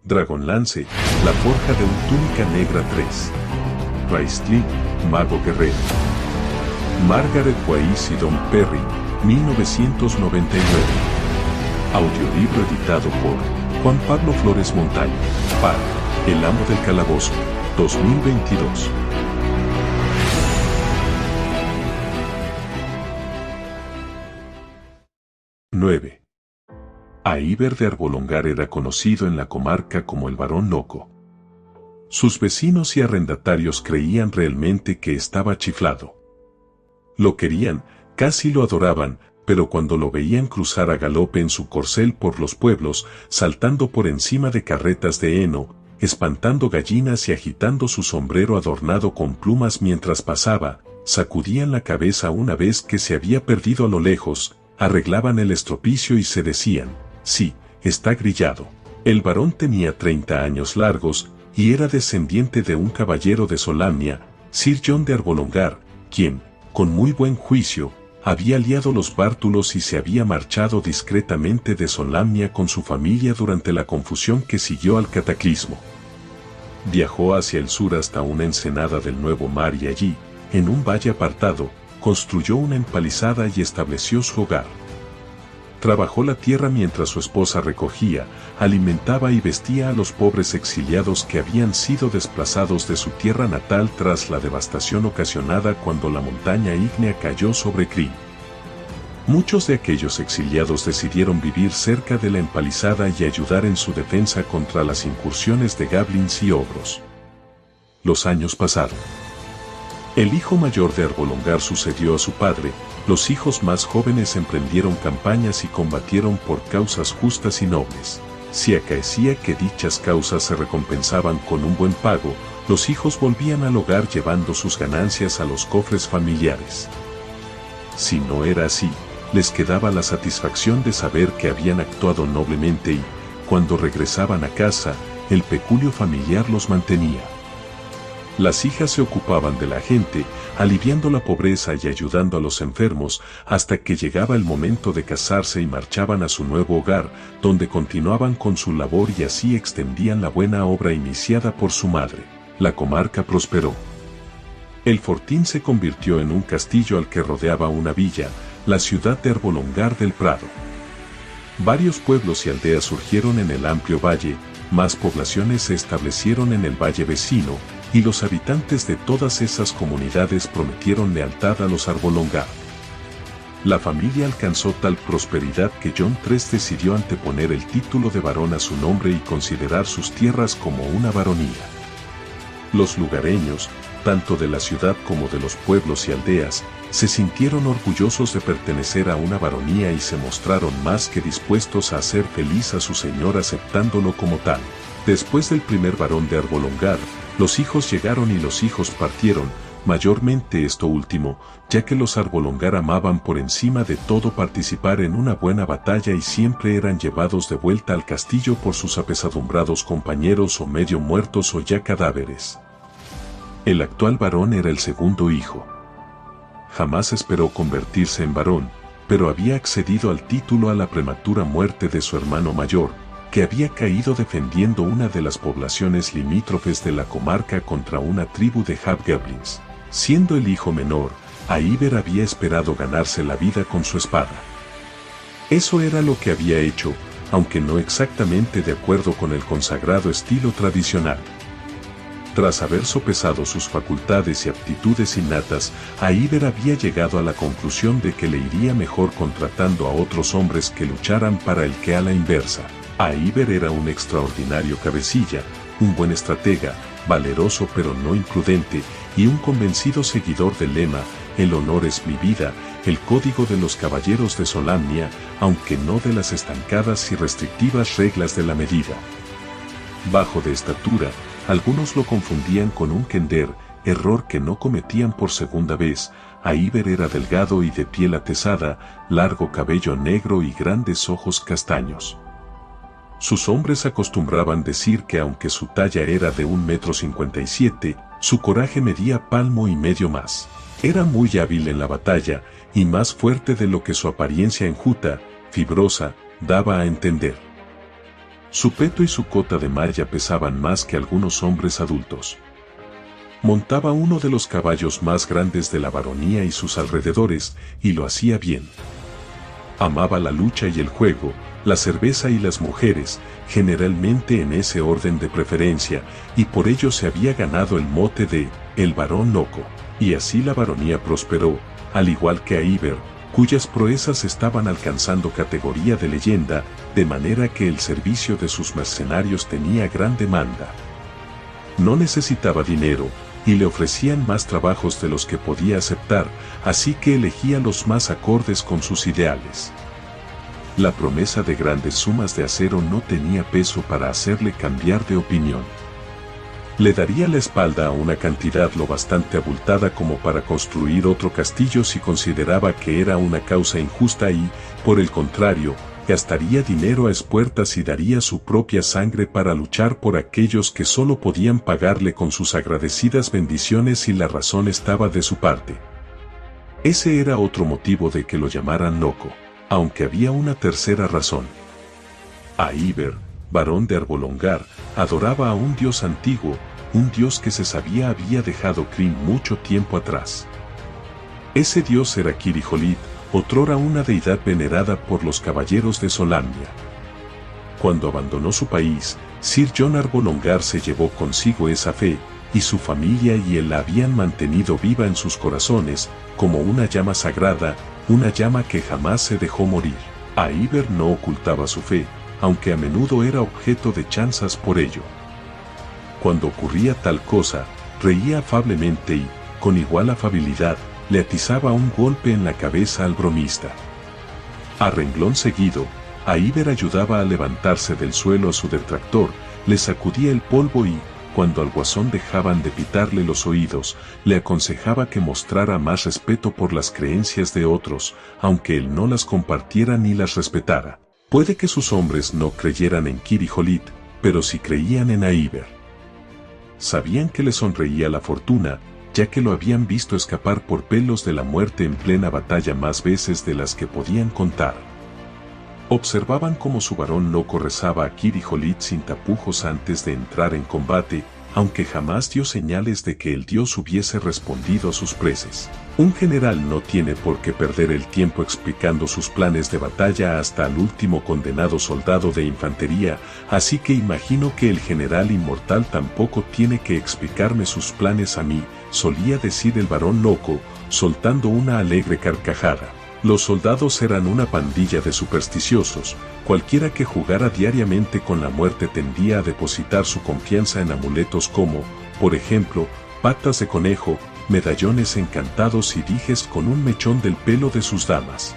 Dragonlance, la forja de un túnica negra 3. Raistlin, mago guerrero. Margaret Weiss y Don Perry, 1999. Audiolibro editado por Juan Pablo Flores Montaño, para El Amo del Calabozo, 2022. ¡9! Aíber de Arbolongar era conocido en la comarca como el Varón Loco. Sus vecinos y arrendatarios creían realmente que estaba chiflado. Lo querían, casi lo adoraban, pero cuando lo veían cruzar a galope en su corcel por los pueblos, saltando por encima de carretas de heno, espantando gallinas y agitando su sombrero adornado con plumas mientras pasaba, sacudían la cabeza una vez que se había perdido a lo lejos, arreglaban el estropicio y se decían, sí, está grillado. El varón tenía 30 años largos, y era descendiente de un caballero de Solamnia, Sir John de Arbolongar, quien, con muy buen juicio, había liado los bártulos y se había marchado discretamente de Solamnia con su familia durante la confusión que siguió al cataclismo. Viajó hacia el sur hasta una ensenada del Nuevo Mar y allí, en un valle apartado, construyó una empalizada y estableció su hogar. Trabajó la tierra mientras su esposa recogía, alimentaba y vestía a los pobres exiliados que habían sido desplazados de su tierra natal tras la devastación ocasionada cuando la montaña ígnea cayó sobre Kree. Muchos de aquellos exiliados decidieron vivir cerca de la empalizada y ayudar en su defensa contra las incursiones de goblins y ogros. Los años pasaron. El hijo mayor de Arbolongar sucedió a su padre, los hijos más jóvenes emprendieron campañas y combatieron por causas justas y nobles. Si acaecía que dichas causas se recompensaban con un buen pago, los hijos volvían al hogar llevando sus ganancias a los cofres familiares. Si no era así, les quedaba la satisfacción de saber que habían actuado noblemente y, cuando regresaban a casa, el peculio familiar los mantenía. Las hijas se ocupaban de la gente, aliviando la pobreza y ayudando a los enfermos, hasta que llegaba el momento de casarse y marchaban a su nuevo hogar, donde continuaban con su labor y así extendían la buena obra iniciada por su madre. La comarca prosperó. El fortín se convirtió en un castillo al que rodeaba una villa, la ciudad de Arbolongar del Prado. Varios pueblos y aldeas surgieron en el amplio valle, más poblaciones se establecieron en el valle vecino, y los habitantes de todas esas comunidades prometieron lealtad a los Arbolongar. La familia alcanzó tal prosperidad que John III decidió anteponer el título de varón a su nombre y considerar sus tierras como una baronía. Los lugareños, tanto de la ciudad como de los pueblos y aldeas, se sintieron orgullosos de pertenecer a una baronía y se mostraron más que dispuestos a hacer feliz a su señor aceptándolo como tal. Después del primer varón de Arbolongar, los hijos llegaron y los hijos partieron, mayormente esto último, ya que los Arbolongar amaban por encima de todo participar en una buena batalla y siempre eran llevados de vuelta al castillo por sus apesadumbrados compañeros o medio muertos o ya cadáveres. El actual varón era el segundo hijo. Jamás esperó convertirse en varón, pero había accedido al título a la prematura muerte de su hermano mayor, que había caído defendiendo una de las poblaciones limítrofes de la comarca contra una tribu de hobgoblins. Siendo el hijo menor, Aíber había esperado ganarse la vida con su espada. Eso era lo que había hecho, aunque no exactamente de acuerdo con el consagrado estilo tradicional. Tras haber sopesado sus facultades y aptitudes innatas, Aíber había llegado a la conclusión de que le iría mejor contratando a otros hombres que lucharan para el que a la inversa. Aíber era un extraordinario cabecilla, un buen estratega, valeroso pero no imprudente, y un convencido seguidor del lema, el honor es mi vida, el código de los caballeros de Solamnia, aunque no de las estancadas y restrictivas reglas de la medida. Bajo de estatura, algunos lo confundían con un kender, error que no cometían por segunda vez. Aíber era delgado y de piel atezada, largo cabello negro y grandes ojos castaños. Sus hombres acostumbraban decir que aunque su talla era de 1,57 m, su coraje medía palmo y medio más. Era muy hábil en la batalla, y más fuerte de lo que su apariencia enjuta, fibrosa, daba a entender. Su peto y su cota de malla pesaban más que algunos hombres adultos. Montaba uno de los caballos más grandes de la baronía y sus alrededores, y lo hacía bien. Amaba la lucha y el juego, la cerveza y las mujeres, generalmente en ese orden de preferencia, y por ello se había ganado el mote de «el varón loco». Y así la baronía prosperó, al igual que Iver, cuyas proezas estaban alcanzando categoría de leyenda, de manera que el servicio de sus mercenarios tenía gran demanda. No necesitaba dinero, y le ofrecían más trabajos de los que podía aceptar, así que elegía los más acordes con sus ideales. La promesa de grandes sumas de acero no tenía peso para hacerle cambiar de opinión. Le daría la espalda a una cantidad lo bastante abultada como para construir otro castillo si consideraba que era una causa injusta y, por el contrario, gastaría dinero a espuertas y daría su propia sangre para luchar por aquellos que solo podían pagarle con sus agradecidas bendiciones y la razón estaba de su parte. Ese era otro motivo de que lo llamaran loco, aunque había una tercera razón. Iver, barón de Arbolongar, adoraba a un dios antiguo, un dios que se sabía había dejado Kryn mucho tiempo atrás. Ese dios era Kiri-Holit, otrora una deidad venerada por los caballeros de Solamnia. Cuando abandonó su país, Sir Jon Arbolongar se llevó consigo esa fe, y su familia y él la habían mantenido viva en sus corazones, como una llama sagrada, una llama que jamás se dejó morir. Iver no ocultaba su fe, aunque a menudo era objeto de chanzas por ello. Cuando ocurría tal cosa, reía afablemente y, con igual afabilidad, le atizaba un golpe en la cabeza al bromista. A renglón seguido, Iver ayudaba a levantarse del suelo a su detractor, le sacudía el polvo y, cuando al guasón dejaban de pitarle los oídos, le aconsejaba que mostrara más respeto por las creencias de otros, aunque él no las compartiera ni las respetara. Puede que sus hombres no creyeran en Kiri-Holit, pero sí creían en Iver. Sabían que le sonreía la fortuna, ya que lo habían visto escapar por pelos de la muerte en plena batalla más veces de las que podían contar. Observaban cómo su varón loco rezaba a Kiri-Holit sin tapujos antes de entrar en combate, aunque jamás dio señales de que el dios hubiese respondido a sus preces. Un general no tiene por qué perder el tiempo explicando sus planes de batalla hasta al último condenado soldado de infantería, así que imagino que el general inmortal tampoco tiene que explicarme sus planes a mí, solía decir el varón loco, soltando una alegre carcajada. Los soldados eran una pandilla de supersticiosos, cualquiera que jugara diariamente con la muerte tendía a depositar su confianza en amuletos como, por ejemplo, patas de conejo, medallones encantados y dijes con un mechón del pelo de sus damas.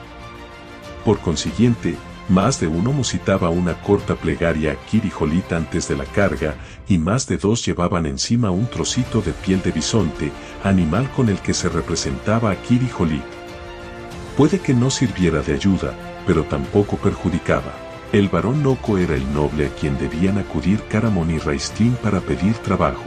Por consiguiente, más de uno musitaba una corta plegaria a Kiri-Holit antes de la carga, y más de dos llevaban encima un trocito de piel de bisonte, animal con el que se representaba a Kiri-Holit. Puede que no sirviera de ayuda, pero tampoco perjudicaba. El varón loco era el noble a quien debían acudir Caramon y Raistlin para pedir trabajo.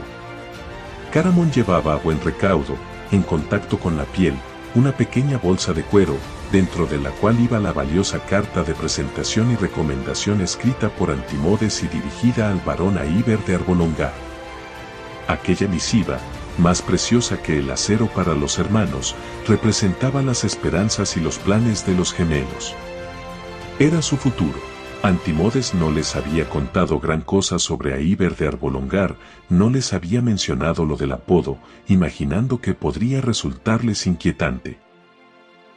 Caramon llevaba a buen recaudo, en contacto con la piel, una pequeña bolsa de cuero, dentro de la cual iba la valiosa carta de presentación y recomendación escrita por Antimodes y dirigida al varón Iver de Arbolongar. Aquella misiva, más preciosa que el acero para los hermanos, representaba las esperanzas y los planes de los gemelos. Era su futuro. Antimodes no les había contado gran cosa sobre Iver de Arbolongar, no les había mencionado lo del apodo, imaginando que podría resultarles inquietante.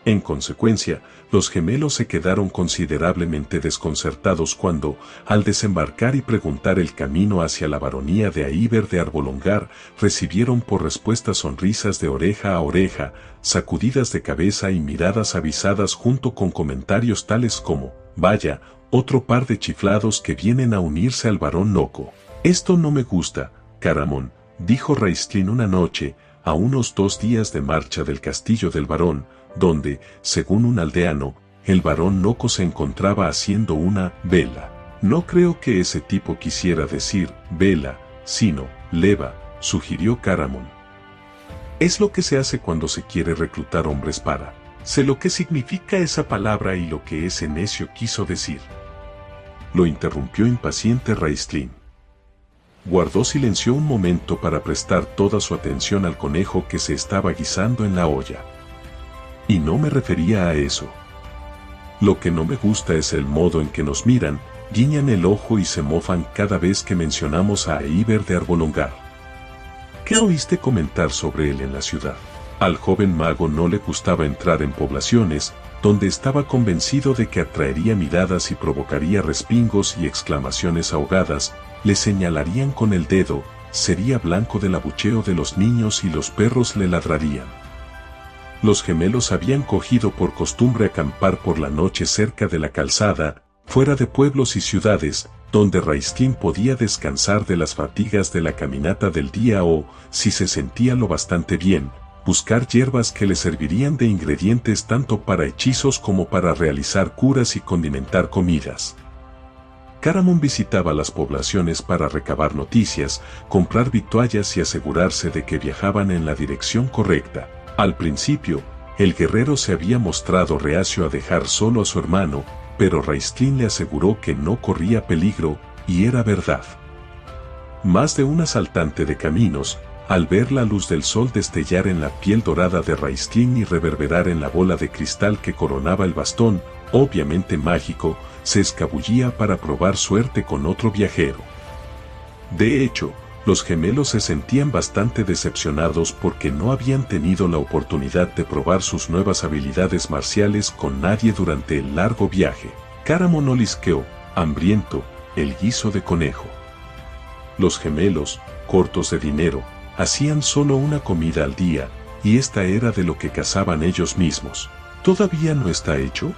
En consecuencia, los gemelos se quedaron considerablemente desconcertados cuando, al desembarcar y preguntar el camino hacia la baronía de Iver de Arbolongar, recibieron por respuesta sonrisas de oreja a oreja, sacudidas de cabeza y miradas avisadas junto con comentarios tales como, «Vaya, otro par de chiflados que vienen a unirse al varón loco». «Esto no me gusta, Caramon», dijo Raistlin una noche, a unos 2 días de marcha del castillo del varón, donde, según un aldeano, el varón loco se encontraba haciendo una vela. «No creo que ese tipo quisiera decir vela, sino leva», sugirió Caramon. «Es lo que se hace cuando se quiere reclutar hombres para». «Sé lo que significa esa palabra y lo que ese necio quiso decir». lo interrumpió impaciente Raistlin. Guardó silencio un momento para prestar toda su atención al conejo que se estaba guisando en la olla. Y no me refería a eso. Lo que no me gusta es el modo en que nos miran, guiñan el ojo y se mofan cada vez que mencionamos a Iber de Arbolongar. ¿Qué oíste comentar sobre él en la ciudad? Al joven mago no le gustaba entrar en poblaciones, donde estaba convencido de que atraería miradas y provocaría respingos y exclamaciones ahogadas, le señalarían con el dedo, sería blanco del abucheo de los niños y los perros le ladrarían. Los gemelos habían cogido por costumbre acampar por la noche cerca de la calzada, fuera de pueblos y ciudades, donde Raistlin podía descansar de las fatigas de la caminata del día o, si se sentía lo bastante bien, buscar hierbas que le servirían de ingredientes tanto para hechizos como para realizar curas y condimentar comidas. Caramon visitaba las poblaciones para recabar noticias, comprar vituallas y asegurarse de que viajaban en la dirección correcta. Al principio, el guerrero se había mostrado reacio a dejar solo a su hermano, pero Raistlin le aseguró que no corría peligro, y era verdad. Más de un asaltante de caminos, al ver la luz del sol destellar en la piel dorada de Raistlin y reverberar en la bola de cristal que coronaba el bastón, obviamente mágico, se escabullía para probar suerte con otro viajero. De hecho, los gemelos se sentían bastante decepcionados porque no habían tenido la oportunidad de probar sus nuevas habilidades marciales con nadie durante el largo viaje. Caramon olisqueó, hambriento, el guiso de conejo. Los gemelos, cortos de dinero, hacían solo una comida al día, y esta era de lo que cazaban ellos mismos. ¿Todavía no está hecho?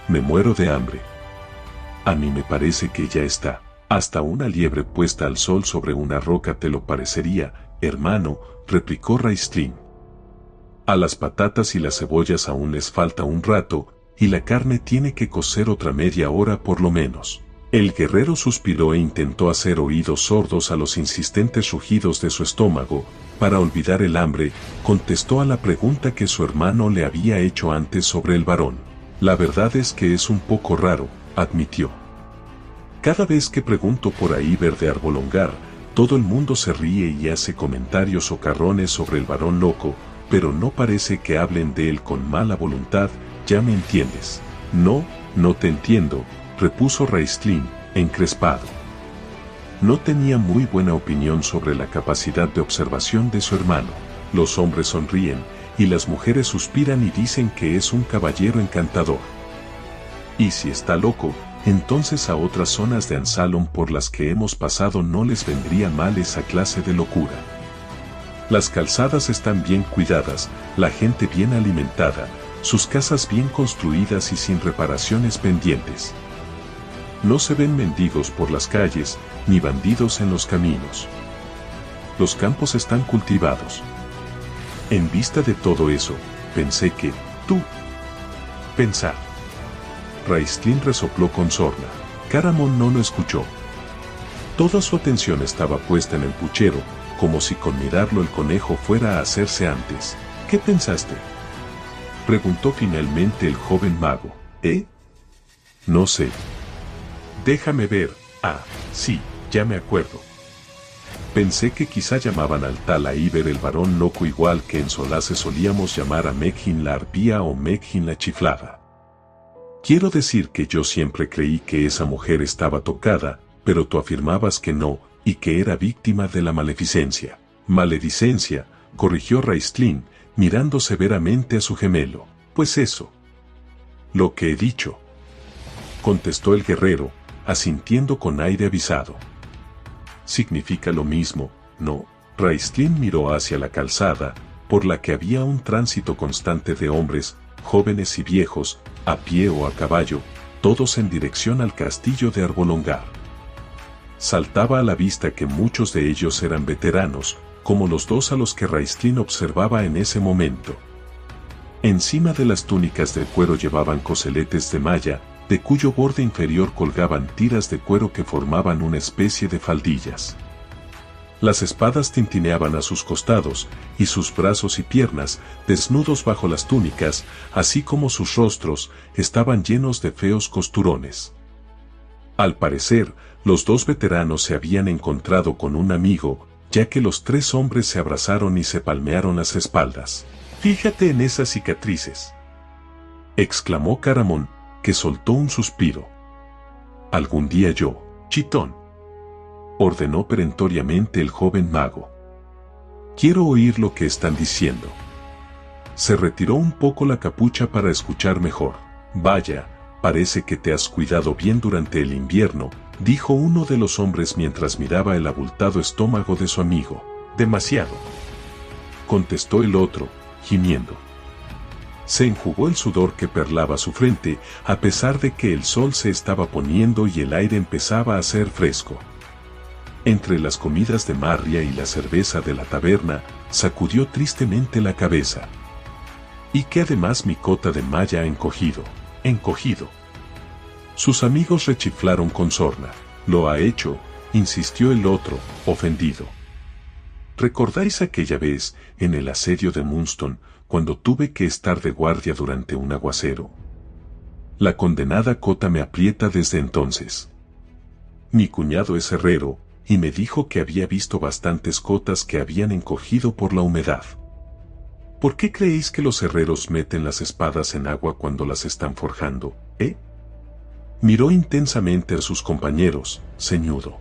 Me muero de hambre. A mí me parece que ya está. Hasta una liebre puesta al sol sobre una roca te lo parecería, hermano, replicó Raistlin. A las patatas y las cebollas aún les falta un rato, y la carne tiene que cocer otra media hora por lo menos. El guerrero suspiró e intentó hacer oídos sordos a los insistentes rugidos de su estómago. Para olvidar el hambre, contestó a la pregunta que su hermano le había hecho antes sobre el varón. La verdad es que es un poco raro, admitió. Cada vez que pregunto por Iber de Arbolongar, todo el mundo se ríe y hace comentarios socarrones sobre el varón loco, pero no parece que hablen de él con mala voluntad, ya me entiendes. No, no te entiendo, repuso Raistlin, encrespado. No tenía muy buena opinión sobre la capacidad de observación de su hermano. Los hombres sonríen, y las mujeres suspiran y dicen que es un caballero encantador. Y si está loco, entonces a otras zonas de Ansalon por las que hemos pasado no les vendría mal esa clase de locura. Las calzadas están bien cuidadas, la gente bien alimentada, sus casas bien construidas y sin reparaciones pendientes. No se ven mendigos por las calles, ni bandidos en los caminos. Los campos están cultivados. En vista de todo eso, pensé que, tú. Pensar. Raistlin resopló con sorna. Caramon no lo escuchó. Toda su atención estaba puesta en el puchero, como si con mirarlo el conejo fuera a hacerse antes. ¿Qué pensaste? Preguntó finalmente el joven mago. No sé. Déjame ver. Ah, sí, ya me acuerdo. Pensé que quizá llamaban al tal Iber el varón loco igual que en Solace solíamos llamar a Meghin la arpía o Meghin la chiflada. Quiero decir que yo siempre creí que esa mujer estaba tocada, pero tú afirmabas que no, y que era víctima de la maleficencia. Maledicencia, corrigió Raistlin, mirando severamente a su gemelo. Pues eso. Lo que he dicho. Contestó el guerrero, asintiendo con aire avisado. Significa lo mismo, ¿no? Raistlin miró hacia la calzada, por la que había un tránsito constante de hombres, jóvenes y viejos, a pie o a caballo, todos en dirección al castillo de Arbolongar. Saltaba a la vista que muchos de ellos eran veteranos, como los dos a los que Raistlin observaba en ese momento. Encima de las túnicas de cuero llevaban coseletes de malla, de cuyo borde inferior colgaban tiras de cuero que formaban una especie de faldillas. Las espadas tintineaban a sus costados, y sus brazos y piernas, desnudos bajo las túnicas, así como sus rostros, estaban llenos de feos costurones. Al parecer, los dos veteranos se habían encontrado con un amigo, ya que los tres hombres se abrazaron y se palmearon las espaldas. «Fíjate en esas cicatrices», exclamó Caramón, que soltó un suspiro. «Algún día yo, chitón», ordenó perentoriamente el joven mago. «Quiero oír lo que están diciendo». Se retiró un poco la capucha para escuchar mejor. «Vaya, parece que te has cuidado bien durante el invierno», dijo uno de los hombres mientras miraba el abultado estómago de su amigo. «Demasiado», contestó el otro, gimiendo. Se enjugó el sudor que perlaba su frente, a pesar de que el sol se estaba poniendo y el aire empezaba a ser fresco. Entre las comidas de Marria y la cerveza de la taberna, sacudió tristemente la cabeza. «Y que además mi cota de malla ha encogido». Sus amigos rechiflaron con sorna. «Lo ha hecho», insistió el otro, ofendido. «¿Recordáis aquella vez, en el asedio de Munstone, cuando tuve que estar de guardia durante un aguacero? La condenada cota me aprieta desde entonces. Mi cuñado es herrero, y me dijo que había visto bastantes cotas que habían encogido por la humedad». «¿Por qué creéis que los herreros meten las espadas en agua cuando las están forjando, Miró intensamente a sus compañeros, ceñudo.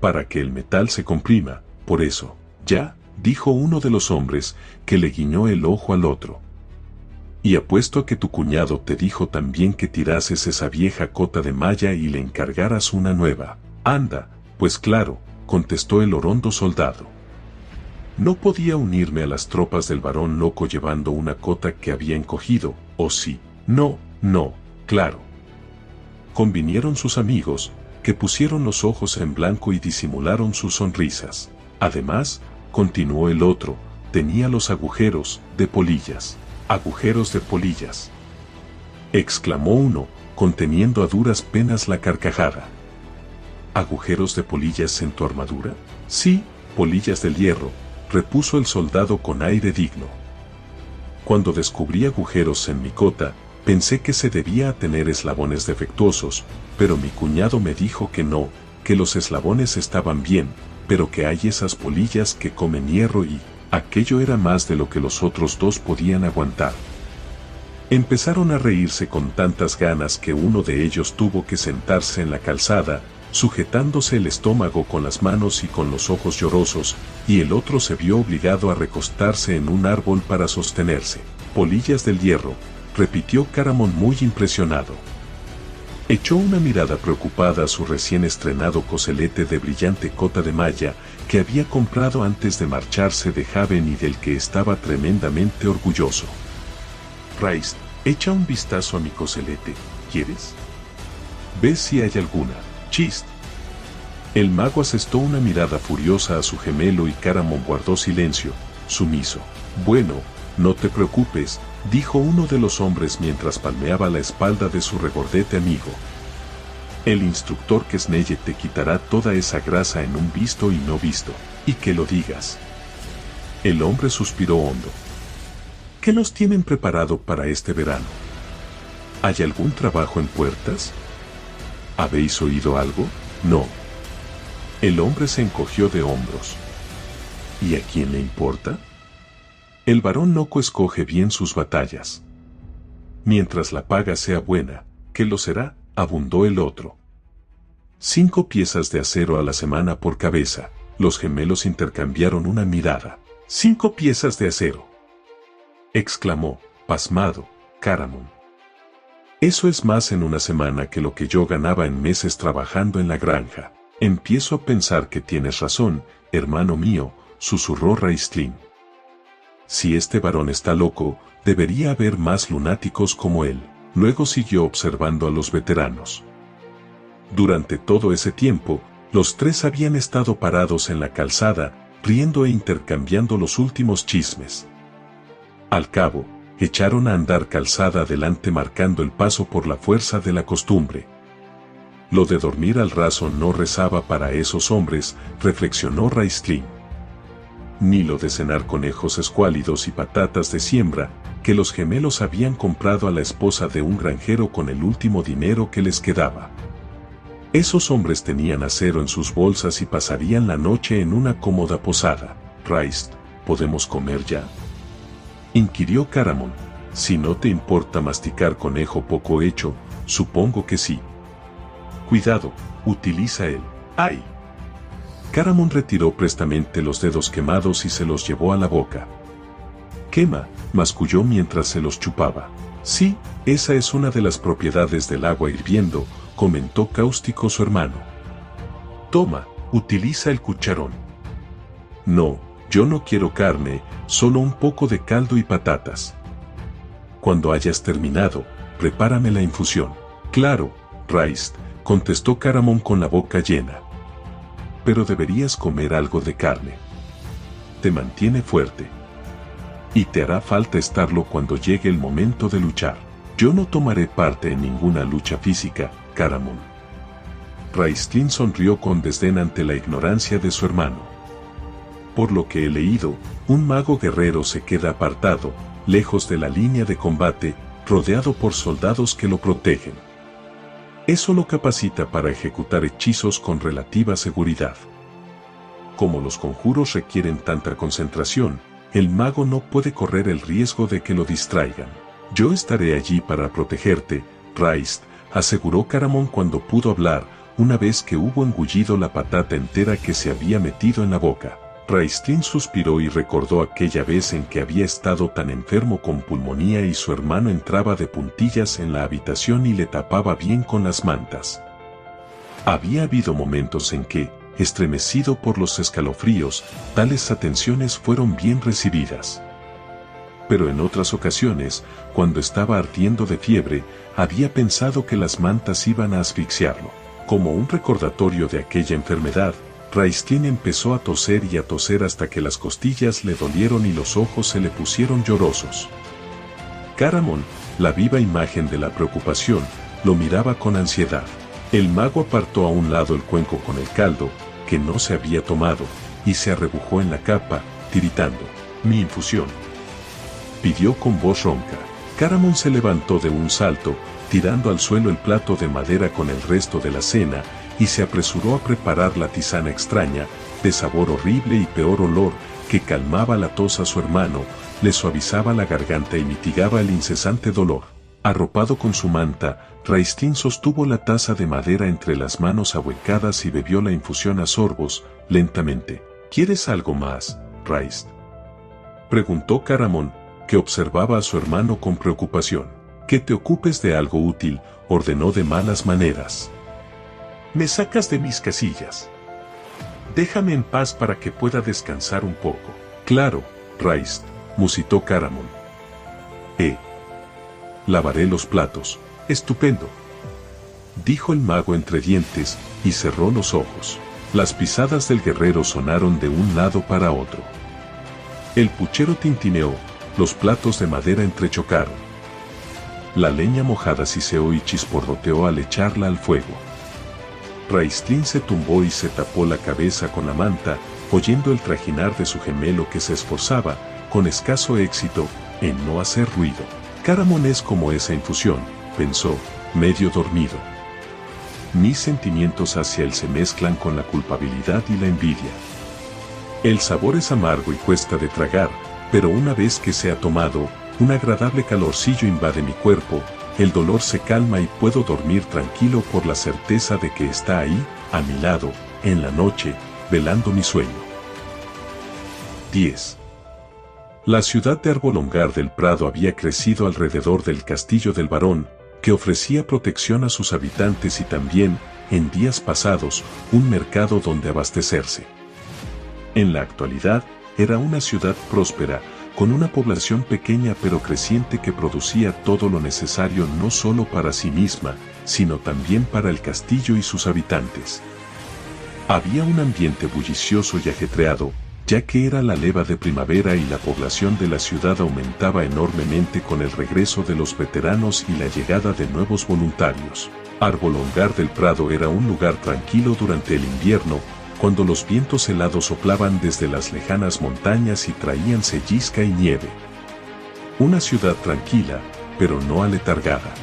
«Para que el metal se comprima, por eso, ya», dijo uno de los hombres, que le guiñó el ojo al otro. «Y apuesto a que tu cuñado te dijo también que tirases esa vieja cota de malla y le encargaras una nueva». «Anda, pues claro», contestó el orondo soldado. «No podía unirme a las tropas del varón loco llevando una cota que había encogido, ¿o sí?» «No, claro», convinieron sus amigos, que pusieron los ojos en blanco y disimularon sus sonrisas. «Además», continuó el otro, «tenía los agujeros de polillas». «Agujeros de polillas», exclamó uno, conteniendo a duras penas la carcajada. «¿Agujeros de polillas en tu armadura?» «Sí, polillas del hierro», repuso el soldado con aire digno. «Cuando descubrí agujeros en mi cota, pensé que se debía a tener eslabones defectuosos, pero mi cuñado me dijo que no, que los eslabones estaban bien, pero que hay esas polillas que comen hierro y aquello era más de lo que los otros dos podían aguantar». Empezaron a reírse con tantas ganas que uno de ellos tuvo que sentarse en la calzada, sujetándose el estómago con las manos y con los ojos llorosos, y el otro se vio obligado a recostarse en un árbol para sostenerse. «Polillas del hierro», repitió Caramón muy impresionado. Echó una mirada preocupada a su recién estrenado coselete de brillante cota de malla que había comprado antes de marcharse de Haven y del que estaba tremendamente orgulloso. «Raist, echa un vistazo a mi coselete, ¿quieres? Ve si hay alguna. Chist». El mago asestó una mirada furiosa a su gemelo y Caramón guardó silencio, sumiso. «Bueno, no te preocupes», dijo uno de los hombres mientras palmeaba la espalda de su regordete amigo. «El instructor Kesneye te quitará toda esa grasa en un visto y no visto, y que lo digas». El hombre suspiró hondo. «¿Qué nos tienen preparado para este verano? ¿Hay algún trabajo en puertas? ¿Habéis oído algo? No». El hombre se encogió de hombros. «¿Y a quién le importa? El varón loco escoge bien sus batallas. Mientras la paga sea buena, que lo será», abundó el otro. 5 piezas de acero a la semana por cabeza. Los gemelos intercambiaron una mirada. «¿5 piezas de acero?», exclamó, pasmado, Caramón. «Eso es más en una semana que lo que yo ganaba en meses trabajando en la granja». «Empiezo a pensar que tienes razón, hermano mío», susurró Raistlin. «Si este varón está loco, debería haber más lunáticos como él». Luego siguió observando a los veteranos. Durante todo ese tiempo, los tres habían estado parados en la calzada, riendo e intercambiando los últimos chismes. Al cabo, echaron a andar calzada adelante marcando el paso por la fuerza de la costumbre. Lo de dormir al raso no rezaba para esos hombres, reflexionó Raistlin. Ni lo de cenar conejos escuálidos y patatas de siembra, que los gemelos habían comprado a la esposa de un granjero con el último dinero que les quedaba. Esos hombres tenían acero en sus bolsas y pasarían la noche en una cómoda posada. Raist, ¿podemos comer ya?, inquirió Caramon. Si no te importa masticar conejo poco hecho, supongo que sí. Cuidado, utiliza él. ¡Ay! Caramon retiró prestamente los dedos quemados y se los llevó a la boca. Quema, masculló mientras se los chupaba. Sí, esa es una de las propiedades del agua hirviendo, comentó cáustico su hermano. Toma, utiliza el cucharón. No, yo no quiero carne, solo un poco de caldo y patatas. Cuando hayas terminado, prepárame la infusión. Claro, Raist, contestó Caramon con la boca llena. Pero deberías comer algo de carne. Te mantiene fuerte. Y te hará falta estarlo cuando llegue el momento de luchar. Yo no tomaré parte en ninguna lucha física, Caramon. Raistlin sonrió con desdén ante la ignorancia de su hermano. Por lo que he leído, un mago guerrero se queda apartado, lejos de la línea de combate, rodeado por soldados que lo protegen. Eso lo capacita para ejecutar hechizos con relativa seguridad. Como los conjuros requieren tanta concentración, el mago no puede correr el riesgo de que lo distraigan. Yo estaré allí para protegerte, Raist, aseguró Caramon cuando pudo hablar, una vez que hubo engullido la patata entera que se había metido en la boca. Raistlin suspiró y recordó aquella vez en que había estado tan enfermo con pulmonía y su hermano entraba de puntillas en la habitación y le tapaba bien con las mantas. Había habido momentos en que, estremecido por los escalofríos, tales atenciones fueron bien recibidas. Pero en otras ocasiones, cuando estaba ardiendo de fiebre, había pensado que las mantas iban a asfixiarlo. Como un recordatorio de aquella enfermedad, Raistlin empezó a toser y a toser hasta que las costillas le dolieron y los ojos se le pusieron llorosos. Caramon, la viva imagen de la preocupación, lo miraba con ansiedad. El mago apartó a un lado el cuenco con el caldo, que no se había tomado, y se arrebujó en la capa, tiritando. «Mi infusión», pidió con voz ronca. Caramon se levantó de un salto, tirando al suelo el plato de madera con el resto de la cena, y se apresuró a preparar la tisana extraña, de sabor horrible y peor olor, que calmaba la tos a su hermano, le suavizaba la garganta y mitigaba el incesante dolor. Arropado con su manta, Raistlin sostuvo la taza de madera entre las manos ahuecadas y bebió la infusión a sorbos, lentamente. ¿Quieres algo más, Raist?, preguntó Caramon, que observaba a su hermano con preocupación. Que te ocupes de algo útil, ordenó de malas maneras. Me sacas de mis casillas. Déjame en paz para que pueda descansar un poco. Claro, Raist, musitó Caramon. Lavaré los platos. Estupendo, dijo el mago entre dientes, y cerró los ojos. Las pisadas del guerrero sonaron de un lado para otro. El puchero tintineó, los platos de madera entrechocaron. La leña mojada siseó y chisporroteó al echarla al fuego. Raistlin se tumbó y se tapó la cabeza con la manta, oyendo el trajinar de su gemelo que se esforzaba, con escaso éxito, en no hacer ruido. Caramon es como esa infusión, pensó, medio dormido. Mis sentimientos hacia él se mezclan con la culpabilidad y la envidia. El sabor es amargo y cuesta de tragar, pero una vez que se ha tomado, un agradable calorcillo invade mi cuerpo, el dolor se calma y puedo dormir tranquilo por la certeza de que está ahí, a mi lado, en la noche, velando mi sueño. 10. La ciudad de Arbolongar del Prado había crecido alrededor del castillo del barón, que ofrecía protección a sus habitantes y también, en días pasados, un mercado donde abastecerse. En la actualidad, era una ciudad próspera, con una población pequeña pero creciente que producía todo lo necesario no solo para sí misma, sino también para el castillo y sus habitantes. Había un ambiente bullicioso y ajetreado, ya que era la leva de primavera y la población de la ciudad aumentaba enormemente con el regreso de los veteranos y la llegada de nuevos voluntarios. Arbolongar del Prado era un lugar tranquilo durante el invierno, cuando los vientos helados soplaban desde las lejanas montañas y traían cellisca y nieve. Una ciudad tranquila, pero no aletargada.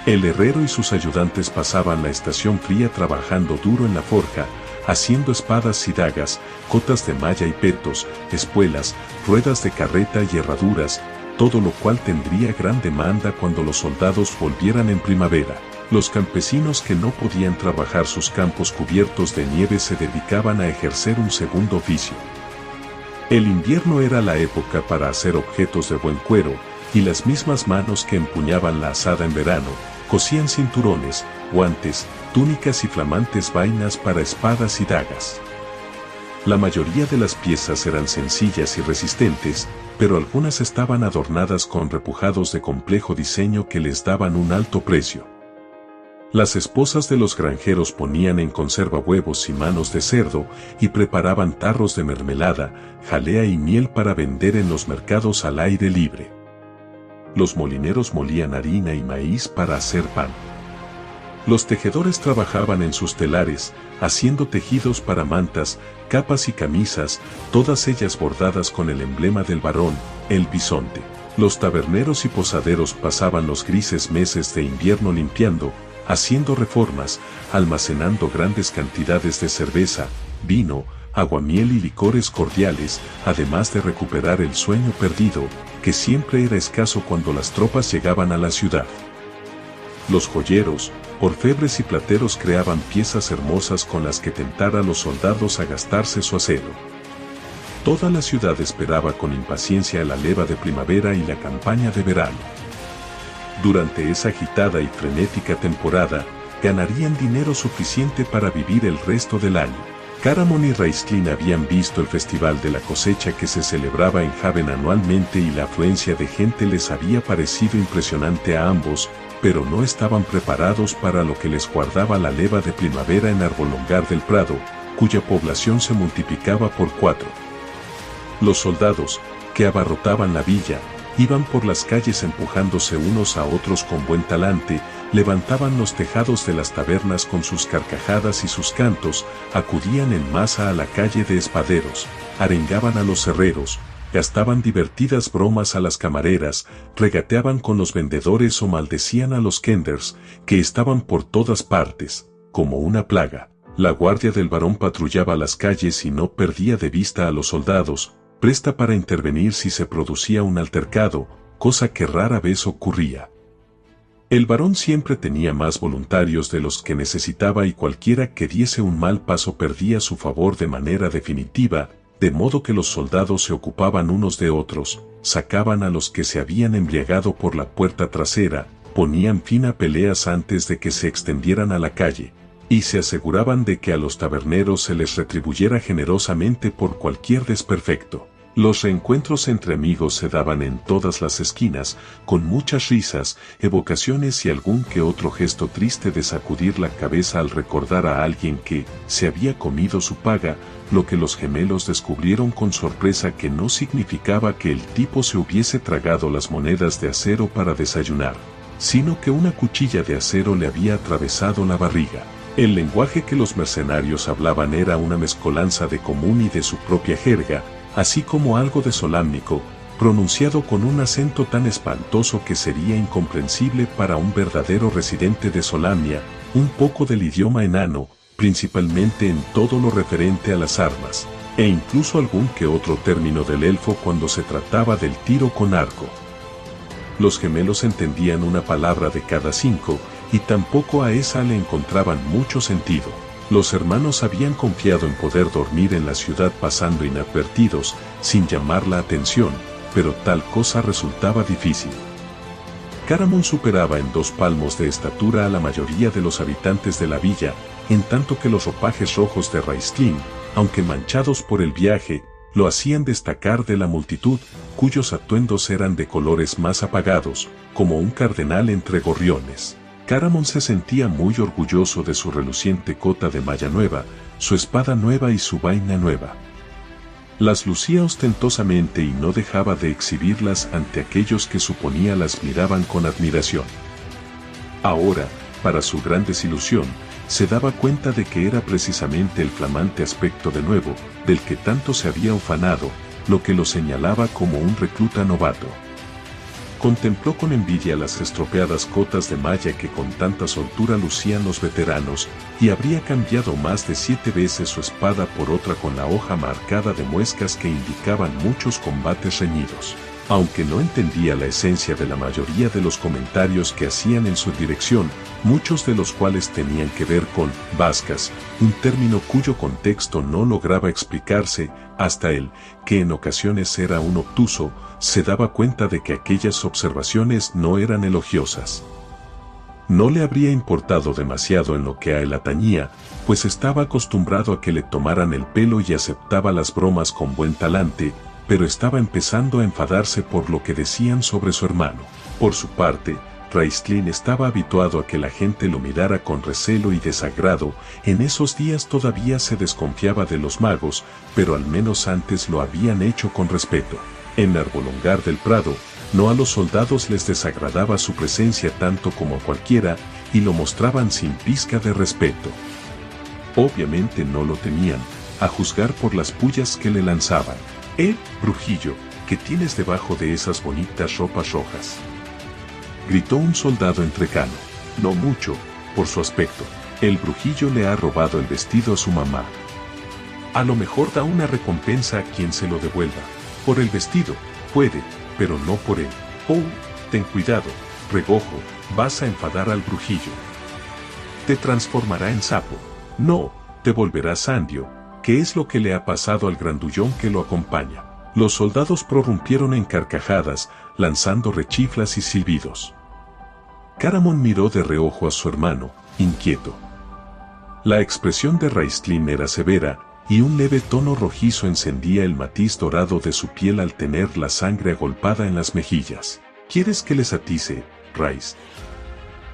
El herrero y sus ayudantes pasaban la estación fría trabajando duro en la forja, haciendo espadas y dagas, cotas de malla y petos, espuelas, ruedas de carreta y herraduras, todo lo cual tendría gran demanda cuando los soldados volvieran en primavera. Los campesinos que no podían trabajar sus campos cubiertos de nieve se dedicaban a ejercer un segundo oficio. El invierno era la época para hacer objetos de buen cuero, y las mismas manos que empuñaban la azada en verano, cosían cinturones, guantes, túnicas y flamantes vainas para espadas y dagas. La mayoría de las piezas eran sencillas y resistentes, pero algunas estaban adornadas con repujados de complejo diseño que les daban un alto precio. Las esposas de los granjeros ponían en conserva huevos y manos de cerdo y preparaban tarros de mermelada, jalea y miel para vender en los mercados al aire libre. Los molineros molían harina y maíz para hacer pan. Los tejedores trabajaban en sus telares, haciendo tejidos para mantas, capas y camisas, todas ellas bordadas con el emblema del varón, el bisonte. Los taberneros y posaderos pasaban los grises meses de invierno limpiando, haciendo reformas, almacenando grandes cantidades de cerveza, vino, aguamiel y licores cordiales, además de recuperar el sueño perdido, que siempre era escaso cuando las tropas llegaban a la ciudad. Los joyeros, orfebres y plateros creaban piezas hermosas con las que tentar a los soldados a gastarse su acero. Toda la ciudad esperaba con impaciencia la leva de primavera y la campaña de verano. Durante esa agitada y frenética temporada, ganarían dinero suficiente para vivir el resto del año. Caramon y Raistlin habían visto el festival de la cosecha que se celebraba en Haven anualmente y la afluencia de gente les había parecido impresionante a ambos, pero no estaban preparados para lo que les guardaba la leva de primavera en Arbolongar del Prado, cuya población se multiplicaba por 4. Los soldados, que abarrotaban la villa, iban por las calles empujándose unos a otros con buen talante, levantaban los tejados de las tabernas con sus carcajadas y sus cantos, acudían en masa a la calle de espaderos, arengaban a los herreros, gastaban divertidas bromas a las camareras, regateaban con los vendedores o maldecían a los kenders, que estaban por todas partes, como una plaga. La guardia del varón patrullaba las calles y no perdía de vista a los soldados, presta para intervenir si se producía un altercado, cosa que rara vez ocurría. El varón siempre tenía más voluntarios de los que necesitaba y cualquiera que diese un mal paso perdía su favor de manera definitiva, de modo que los soldados se ocupaban unos de otros, sacaban a los que se habían embriagado por la puerta trasera, ponían fin a peleas antes de que se extendieran a la calle, y se aseguraban de que a los taberneros se les retribuyera generosamente por cualquier desperfecto. Los reencuentros entre amigos se daban en todas las esquinas, con muchas risas, evocaciones y algún que otro gesto triste de sacudir la cabeza al recordar a alguien que se había comido su paga, lo que los gemelos descubrieron con sorpresa que no significaba que el tipo se hubiese tragado las monedas de acero para desayunar, sino que una cuchilla de acero le había atravesado la barriga. El lenguaje que los mercenarios hablaban era una mezcolanza de común y de su propia jerga, así como algo de solámnico, pronunciado con un acento tan espantoso que sería incomprensible para un verdadero residente de Solamnia, un poco del idioma enano, principalmente en todo lo referente a las armas, e incluso algún que otro término del elfo cuando se trataba del tiro con arco. Los gemelos entendían una palabra de cada 5, y tampoco a esa le encontraban mucho sentido. Los hermanos habían confiado en poder dormir en la ciudad pasando inadvertidos, sin llamar la atención, pero tal cosa resultaba difícil. Caramon superaba en 2 palmos de estatura a la mayoría de los habitantes de la villa, en tanto que los ropajes rojos de Raistlin, aunque manchados por el viaje, lo hacían destacar de la multitud, cuyos atuendos eran de colores más apagados, como un cardenal entre gorriones. Caramon se sentía muy orgulloso de su reluciente cota de malla nueva, su espada nueva y su vaina nueva. Las lucía ostentosamente y no dejaba de exhibirlas ante aquellos que suponía las miraban con admiración. Ahora, para su gran desilusión, se daba cuenta de que era precisamente el flamante aspecto de nuevo, del que tanto se había ufanado, lo que lo señalaba como un recluta novato. Contempló con envidia las estropeadas cotas de malla que con tanta soltura lucían los veteranos, y habría cambiado más de 7 veces su espada por otra con la hoja marcada de muescas que indicaban muchos combates reñidos. Aunque no entendía la esencia de la mayoría de los comentarios que hacían en su dirección, muchos de los cuales tenían que ver con vascas, un término cuyo contexto no lograba explicarse, hasta él, que en ocasiones era un obtuso, se daba cuenta de que aquellas observaciones no eran elogiosas. No le habría importado demasiado en lo que a él atañía, pues estaba acostumbrado a que le tomaran el pelo y aceptaba las bromas con buen talante, pero estaba empezando a enfadarse por lo que decían sobre su hermano. Por su parte, Raistlin estaba habituado a que la gente lo mirara con recelo y desagrado. En esos días todavía se desconfiaba de los magos, pero al menos antes lo habían hecho con respeto. En Arbolongar del Prado, no a los soldados les desagradaba su presencia tanto como a cualquiera, y lo mostraban sin pizca de respeto. Obviamente no lo temían, a juzgar por las pullas que le lanzaban. Brujillo, ¿qué tienes debajo de esas bonitas ropas rojas?, gritó un soldado entrecano. No mucho, por su aspecto. El brujillo le ha robado el vestido a su mamá. A lo mejor da una recompensa a quien se lo devuelva. Por el vestido, puede, pero no por él. Oh, ten cuidado, Regojo, vas a enfadar al brujillo. Te transformará en sapo. No, te volverás sandio. ¿Qué es lo que le ha pasado al grandullón que lo acompaña? Los soldados prorrumpieron en carcajadas, lanzando rechiflas y silbidos. Caramon miró de reojo a su hermano, inquieto. La expresión de Raistlin era severa, y un leve tono rojizo encendía el matiz dorado de su piel al tener la sangre agolpada en las mejillas. ¿Quieres que les atice, Rais?,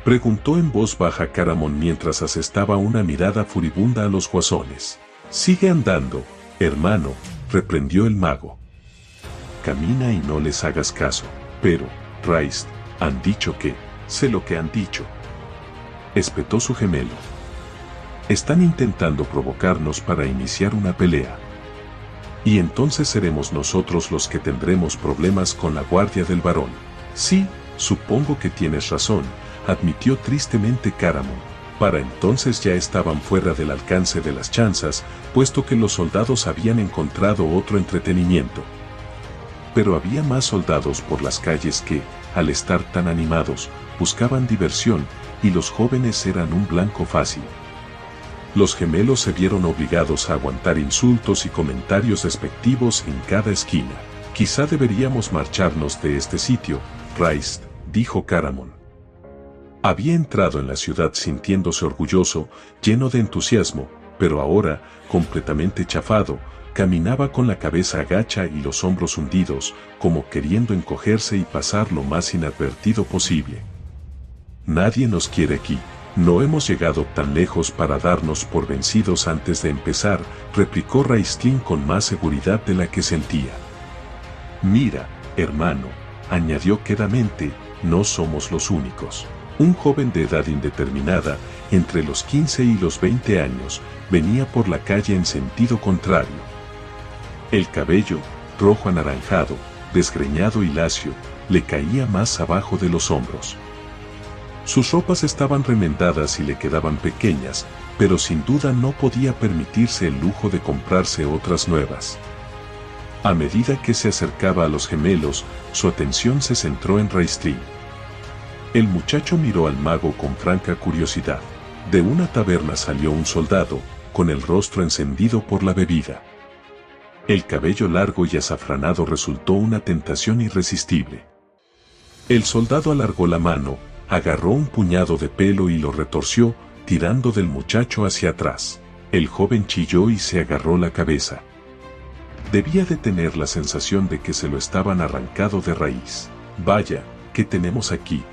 preguntó en voz baja Caramon mientras asestaba una mirada furibunda a los guasones. Sigue andando, hermano, reprendió el mago. Camina y no les hagas caso. Pero, Rais, han dicho que, sé lo que han dicho, espetó su gemelo. Están intentando provocarnos para iniciar una pelea. Y entonces seremos nosotros los que tendremos problemas con la guardia del varón. Sí, supongo que tienes razón, admitió tristemente Caramon. Para entonces ya estaban fuera del alcance de las chanzas, puesto que los soldados habían encontrado otro entretenimiento. Pero había más soldados por las calles que, al estar tan animados, buscaban diversión, y los jóvenes eran un blanco fácil. Los gemelos se vieron obligados a aguantar insultos y comentarios despectivos en cada esquina. Quizá deberíamos marcharnos de este sitio, Rais, dijo Caramon. Había entrado en la ciudad sintiéndose orgulloso, lleno de entusiasmo, pero ahora, completamente chafado, caminaba con la cabeza agacha y los hombros hundidos, como queriendo encogerse y pasar lo más inadvertido posible. Nadie nos quiere aquí. No hemos llegado tan lejos para darnos por vencidos antes de empezar, replicó Raistlin con más seguridad de la que sentía. Mira, hermano, añadió quedamente, no somos los únicos. Un joven de edad indeterminada, entre los 15 y los 20 años, venía por la calle en sentido contrario. El cabello, rojo anaranjado, desgreñado y lacio, le caía más abajo de los hombros. Sus ropas estaban remendadas y le quedaban pequeñas, pero sin duda no podía permitirse el lujo de comprarse otras nuevas. A medida que se acercaba a los gemelos, su atención se centró en Raistlin. El muchacho miró al mago con franca curiosidad. De una taberna salió un soldado, con el rostro encendido por la bebida. El cabello largo y azafranado resultó una tentación irresistible. El soldado alargó la mano, agarró un puñado de pelo y lo retorció, tirando del muchacho hacia atrás. El joven chilló y se agarró la cabeza. Debía de tener la sensación de que se lo estaban arrancando de raíz. Vaya, ¿qué tenemos aquí?,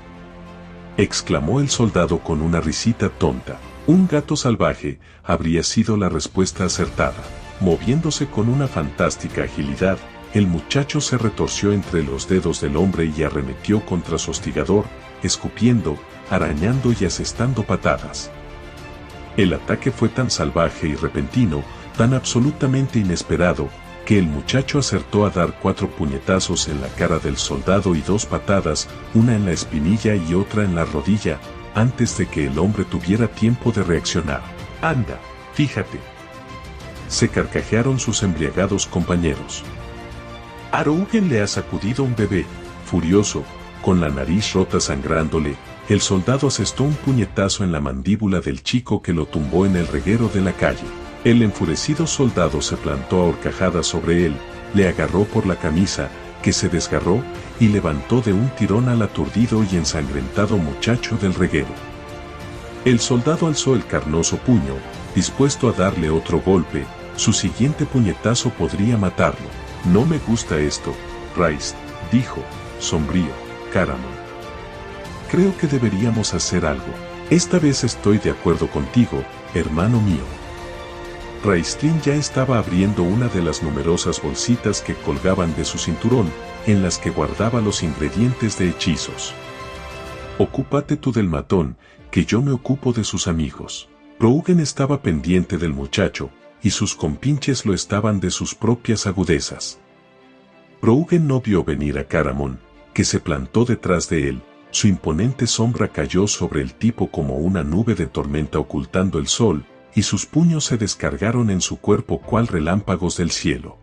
exclamó el soldado con una risita tonta. Un gato salvaje habría sido la respuesta acertada. Moviéndose con una fantástica agilidad, el muchacho se retorció entre los dedos del hombre y arremetió contra su hostigador, escupiendo, arañando y asestando patadas. El ataque fue tan salvaje y repentino, tan absolutamente inesperado, que el muchacho acertó a dar 4 puñetazos en la cara del soldado y 2 patadas, una en la espinilla y otra en la rodilla, antes de que el hombre tuviera tiempo de reaccionar. «Anda, fíjate», se carcajearon sus embriagados compañeros. A Röntgen le ha sacudido un bebé. Furioso, con la nariz rota sangrándole, el soldado asestó un puñetazo en la mandíbula del chico que lo tumbó en el reguero de la calle. El enfurecido soldado se plantó a horcajadas sobre él, le agarró por la camisa, que se desgarró, y levantó de un tirón al aturdido y ensangrentado muchacho del reguero. El soldado alzó el carnoso puño, dispuesto a darle otro golpe. Su siguiente puñetazo podría matarlo. «No me gusta esto, Rice», dijo, sombrío, Caramon. «Creo que deberíamos hacer algo. Esta vez estoy de acuerdo contigo, hermano mío». Raistlin ya estaba abriendo una de las numerosas bolsitas que colgaban de su cinturón, en las que guardaba los ingredientes de hechizos. «Ocúpate tú del matón, que yo me ocupo de sus amigos». Röntgen estaba pendiente del muchacho, y sus compinches lo estaban de sus propias agudezas. Röntgen no vio venir a Caramon, que se plantó detrás de él. Su imponente sombra cayó sobre el tipo como una nube de tormenta ocultando el sol, y sus puños se descargaron en su cuerpo cual relámpagos del cielo.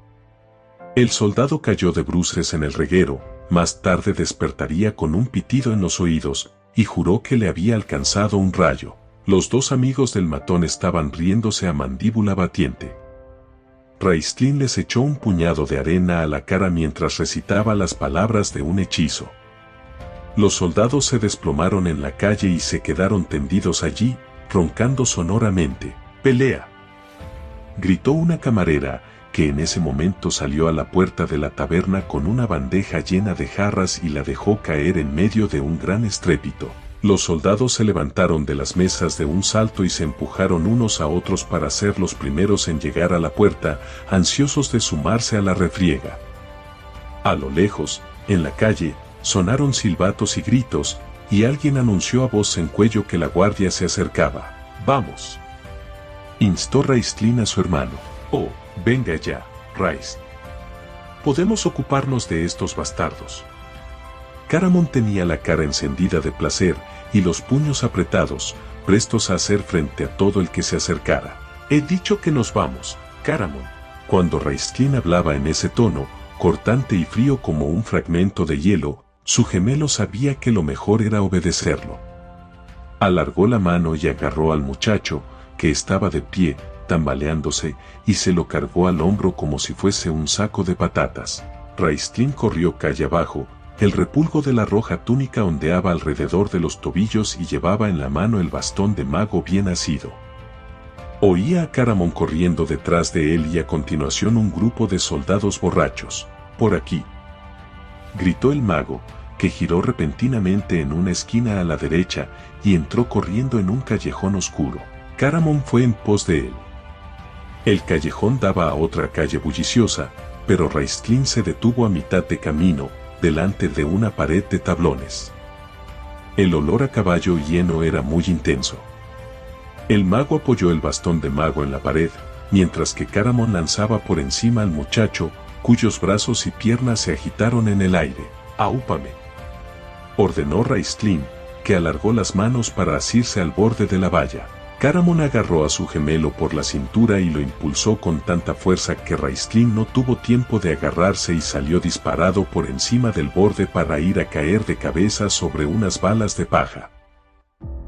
El soldado cayó de bruces en el reguero, más tarde despertaría con un pitido en los oídos, y juró que le había alcanzado un rayo. Los 2 amigos del matón estaban riéndose a mandíbula batiente. Raistlin les echó un puñado de arena a la cara mientras recitaba las palabras de un hechizo. Los soldados se desplomaron en la calle y se quedaron tendidos allí, roncando sonoramente. «¡Pelea!», gritó una camarera, que en ese momento salió a la puerta de la taberna con una bandeja llena de jarras y la dejó caer en medio de un gran estrépito. Los soldados se levantaron de las mesas de un salto y se empujaron unos a otros para ser los primeros en llegar a la puerta, ansiosos de sumarse a la refriega. A lo lejos, en la calle, sonaron silbatos y gritos, y alguien anunció a voz en cuello que la guardia se acercaba. «¡Vamos!», instó Raistlin a su hermano. «Oh, venga ya, Rice. Podemos ocuparnos de estos bastardos». Caramon tenía la cara encendida de placer y los puños apretados, prestos a hacer frente a todo el que se acercara. «He dicho que nos vamos, Caramon». Cuando Raistlin hablaba en ese tono, cortante y frío como un fragmento de hielo, su gemelo sabía que lo mejor era obedecerlo. Alargó la mano y agarró al muchacho, que estaba de pie, tambaleándose, y se lo cargó al hombro como si fuese un saco de patatas. Raistlin corrió calle abajo. El repulgo de la roja túnica ondeaba alrededor de los tobillos y llevaba en la mano el bastón de mago bien asido. Oía a Caramon corriendo detrás de él y a continuación un grupo de soldados borrachos. «Por aquí», gritó el mago, que giró repentinamente en una esquina a la derecha y entró corriendo en un callejón oscuro. Caramon fue en pos de él. El callejón daba a otra calle bulliciosa, pero Raistlin se detuvo a mitad de camino, delante de una pared de tablones. El olor a caballo y heno era muy intenso. El mago apoyó el bastón de mago en la pared, mientras que Caramon lanzaba por encima al muchacho, cuyos brazos y piernas se agitaron en el aire. «¡Ahúpame!», ordenó Raistlin, que alargó las manos para asirse al borde de la valla. Caramon agarró a su gemelo por la cintura y lo impulsó con tanta fuerza que Raistlin no tuvo tiempo de agarrarse y salió disparado por encima del borde para ir a caer de cabeza sobre unas balas de paja.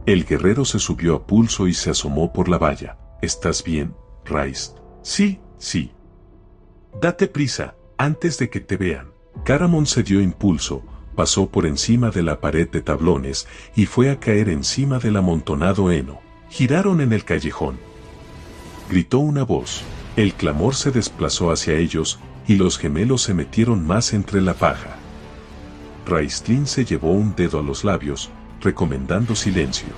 El guerrero se subió a pulso y se asomó por la valla. «¿Estás bien, Rice?» «Sí, sí». «Date prisa, antes de que te vean». Caramon se dio impulso, pasó por encima de la pared de tablones y fue a caer encima del amontonado heno. Giraron en el callejón. Gritó una voz. El clamor se desplazó hacia ellos, y los gemelos se metieron más entre la paja. Raistlin se llevó un dedo a los labios, recomendando silencio.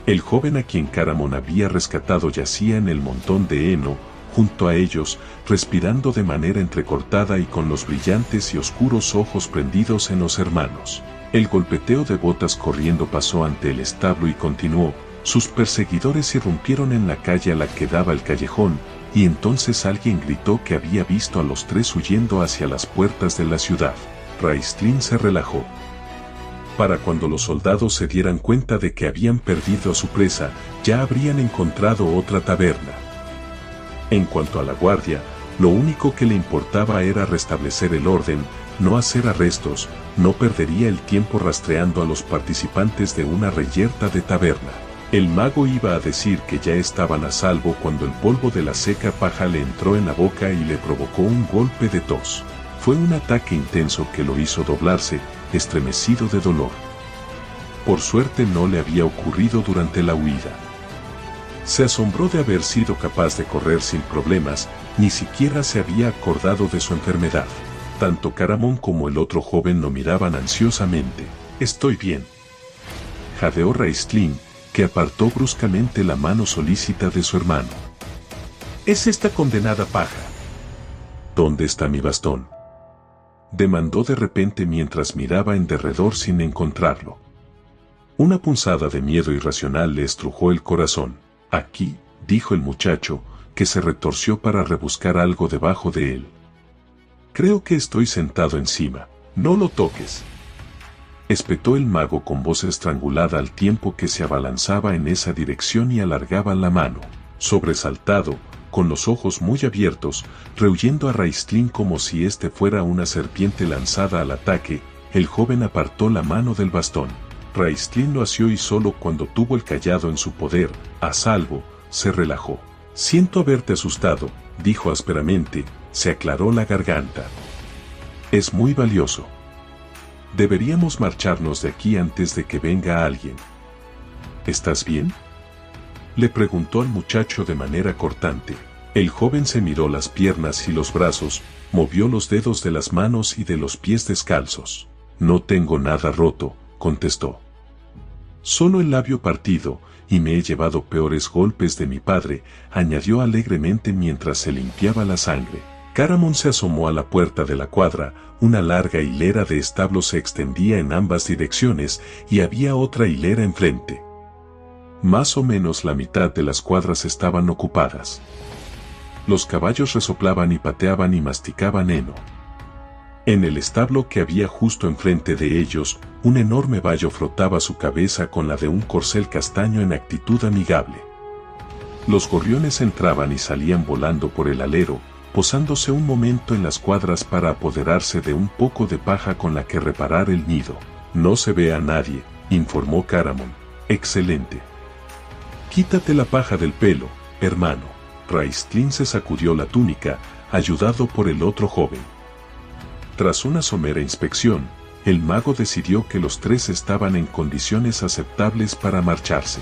El joven a quien Caramon había rescatado yacía en el montón de heno, junto a ellos, respirando de manera entrecortada y con los brillantes y oscuros ojos prendidos en los hermanos. El golpeteo de botas corriendo pasó ante el establo y continuó. Sus perseguidores irrumpieron en la calle a la que daba el callejón, y entonces alguien gritó que había visto a los tres huyendo hacia las puertas de la ciudad. Raistlin se relajó. Para cuando los soldados se dieran cuenta de que habían perdido a su presa, ya habrían encontrado otra taberna. En cuanto a la guardia, lo único que le importaba era restablecer el orden, no hacer arrestos, no perdería el tiempo rastreando a los participantes de una reyerta de taberna. El mago iba a decir que ya estaban a salvo cuando el polvo de la seca paja le entró en la boca y le provocó un golpe de tos. Fue un ataque intenso que lo hizo doblarse, estremecido de dolor. Por suerte no le había ocurrido durante la huida. Se asombró de haber sido capaz de correr sin problemas, ni siquiera se había acordado de su enfermedad. Tanto Caramón como el otro joven lo miraban ansiosamente. «Estoy bien», jadeó Raistlin, que apartó bruscamente la mano solícita de su hermano. «Es esta condenada paja». «¿Dónde está mi bastón?», demandó de repente mientras miraba en derredor sin encontrarlo. Una punzada de miedo irracional le estrujó el corazón. «Aquí», dijo el muchacho, que se retorció para rebuscar algo debajo de él. «Creo que estoy sentado encima. No lo toques», espetó el mago con voz estrangulada al tiempo que se abalanzaba en esa dirección y alargaba la mano. Sobresaltado, con los ojos muy abiertos, rehuyendo a Raistlin como si éste fuera una serpiente lanzada al ataque, el joven apartó la mano del bastón. Raistlin lo asió y solo cuando tuvo el cayado en su poder, a salvo, se relajó. «Siento haberte asustado», dijo ásperamente, se aclaró la garganta. «Es muy valioso. Deberíamos marcharnos de aquí antes de que venga alguien». «¿Estás bien?», le preguntó al muchacho de manera cortante. El joven se miró las piernas y los brazos, movió los dedos de las manos y de los pies descalzos. «No tengo nada roto», contestó. «Solo el labio partido, y me he llevado peores golpes de mi padre», añadió alegremente mientras se limpiaba la sangre. Caramón se asomó a la puerta de la cuadra. Una larga hilera de establos se extendía en ambas direcciones y había otra hilera enfrente. Más o menos la mitad de las cuadras estaban ocupadas. Los caballos resoplaban y pateaban y masticaban heno. En el establo que había justo enfrente de ellos, un enorme bayo frotaba su cabeza con la de un corcel castaño en actitud amigable. Los gorriones entraban y salían volando por el alero, posándose un momento en las cuadras para apoderarse de un poco de paja con la que reparar el nido. «No se ve a nadie», informó Caramón. «Excelente. Quítate la paja del pelo, hermano». Raistlin se sacudió la túnica, ayudado por el otro joven. Tras una somera inspección, el mago decidió que los tres estaban en condiciones aceptables para marcharse.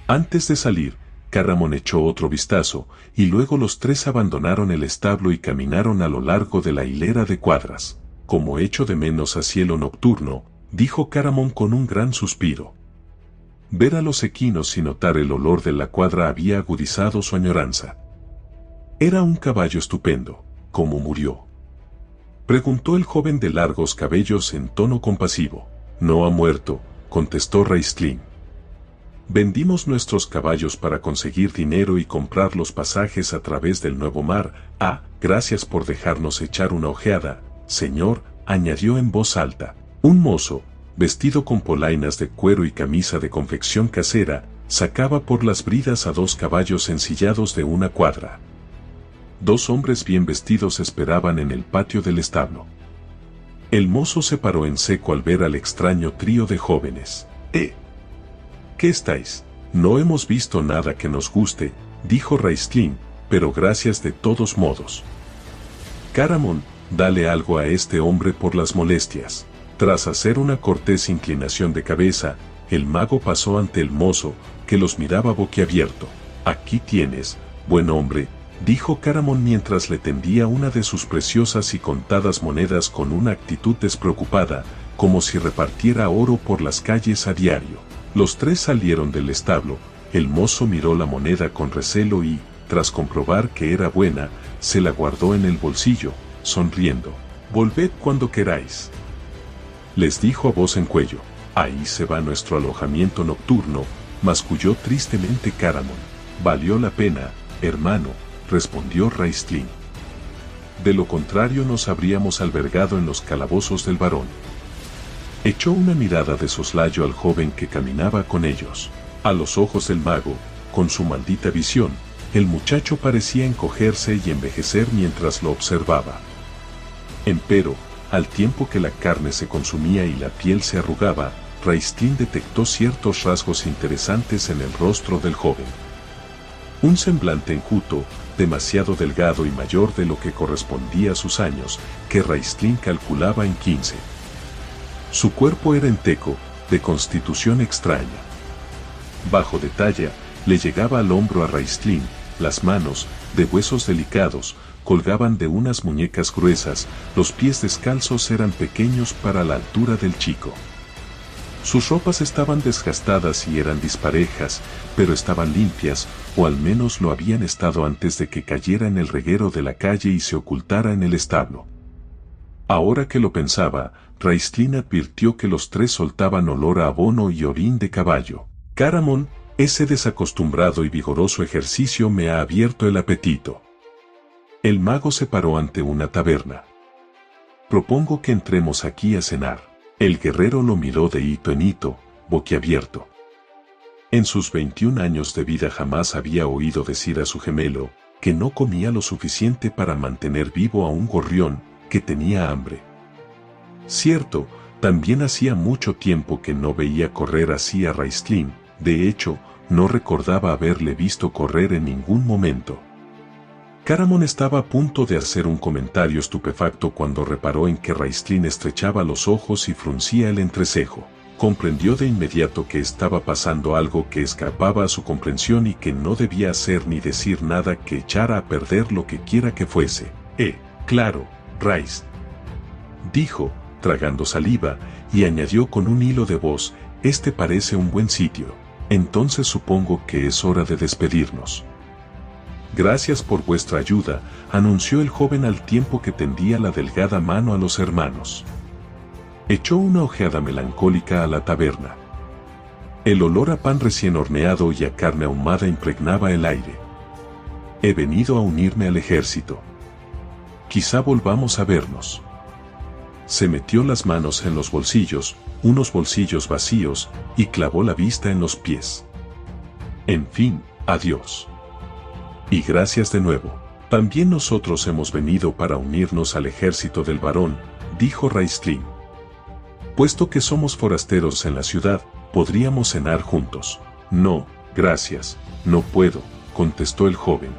Antes de salir, Caramón echó otro vistazo, y luego los tres abandonaron el establo y caminaron a lo largo de la hilera de cuadras. «Como echo de menos a cielo nocturno», dijo Caramón con un gran suspiro. Ver a los equinos y notar el olor de la cuadra había agudizado su añoranza. «Era un caballo estupendo. ¿Cómo murió?», preguntó el joven de largos cabellos en tono compasivo. «No ha muerto», contestó Raistlin. «Vendimos nuestros caballos para conseguir dinero y comprar los pasajes a través del nuevo mar. Ah, gracias por dejarnos echar una ojeada, señor», añadió en voz alta. Un mozo, vestido con polainas de cuero y camisa de confección casera, sacaba por las bridas a dos caballos ensillados de una cuadra. Dos hombres bien vestidos esperaban en el patio del establo. El mozo se paró en seco al ver al extraño trío de jóvenes. ¿Qué estáis? No hemos visto nada que nos guste», dijo Raistlin, «pero gracias de todos modos. Caramón, dale algo a este hombre por las molestias». Tras hacer una cortés inclinación de cabeza, el mago pasó ante el mozo, que los miraba boquiabierto. «Aquí tienes, buen hombre», dijo Caramón mientras le tendía una de sus preciosas y contadas monedas con una actitud despreocupada, como si repartiera oro por las calles a diario. Los tres salieron del establo. El mozo miró la moneda con recelo y, tras comprobar que era buena, se la guardó en el bolsillo, sonriendo. «Volved cuando queráis», les dijo a voz en cuello. «Ahí se va nuestro alojamiento nocturno», masculló tristemente Caramón. «Valió la pena, hermano», respondió Raistlin. De lo contrario nos habríamos albergado en los calabozos del varón. Echó una mirada de soslayo al joven que caminaba con ellos. A los ojos del mago, con su maldita visión, el muchacho parecía encogerse y envejecer mientras lo observaba. Empero, al tiempo que la carne se consumía y la piel se arrugaba, Raistlin detectó ciertos rasgos interesantes en el rostro del joven. Un semblante enjuto, demasiado delgado y mayor de lo que correspondía a sus años, que Raistlin calculaba en 15. Su cuerpo era enteco, de constitución extraña. Bajo de talla, le llegaba al hombro a Raistlin, las manos, de huesos delicados, colgaban de unas muñecas gruesas, los pies descalzos eran pequeños para la altura del chico. Sus ropas estaban desgastadas y eran disparejas, pero estaban limpias, o al menos lo habían estado antes de que cayera en el reguero de la calle y se ocultara en el establo. Ahora que lo pensaba, Raistlin advirtió que los tres soltaban olor a abono y orín de caballo. Caramon, ese desacostumbrado y vigoroso ejercicio me ha abierto el apetito. El mago se paró ante una taberna. Propongo que entremos aquí a cenar. El guerrero lo miró de hito en hito, boquiabierto. En sus 21 años de vida jamás había oído decir a su gemelo que no comía lo suficiente para mantener vivo a un gorrión que tenía hambre. Cierto, también hacía mucho tiempo que no veía correr así a Raistlin, de hecho, no recordaba haberle visto correr en ningún momento. Caramon estaba a punto de hacer un comentario estupefacto cuando reparó en que Raistlin estrechaba los ojos y fruncía el entrecejo. Comprendió de inmediato que estaba pasando algo que escapaba a su comprensión y que no debía hacer ni decir nada que echara a perder lo que quiera que fuese. Claro, Rais, dijo, tragando saliva, y añadió con un hilo de voz, este parece un buen sitio. Entonces supongo que es hora de despedirnos. Gracias por vuestra ayuda, anunció el joven al tiempo que tendía la delgada mano a los hermanos. Echó una ojeada melancólica a la taberna. El olor a pan recién horneado y a carne ahumada impregnaba el aire. He venido a unirme al ejército. Quizá volvamos a vernos. Se metió las manos en los bolsillos, unos bolsillos vacíos, y clavó la vista en los pies. En fin, adiós. Y gracias de nuevo. También nosotros hemos venido para unirnos al ejército del varón, dijo Raistlin. Puesto que somos forasteros en la ciudad, podríamos cenar juntos. No, gracias, no puedo, contestó el joven.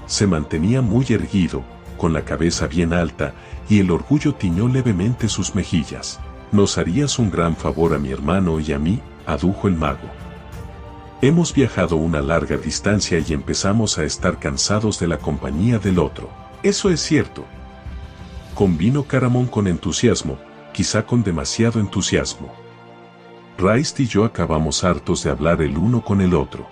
Se mantenía muy erguido, con la cabeza bien alta, y el orgullo tiñó levemente sus mejillas. Nos harías un gran favor a mi hermano y a mí, adujo el mago. Hemos viajado una larga distancia y empezamos a estar cansados de la compañía del otro. Eso es cierto. Convino Caramon con entusiasmo, quizá con demasiado entusiasmo. Raist y yo acabamos hartos de hablar el uno con el otro.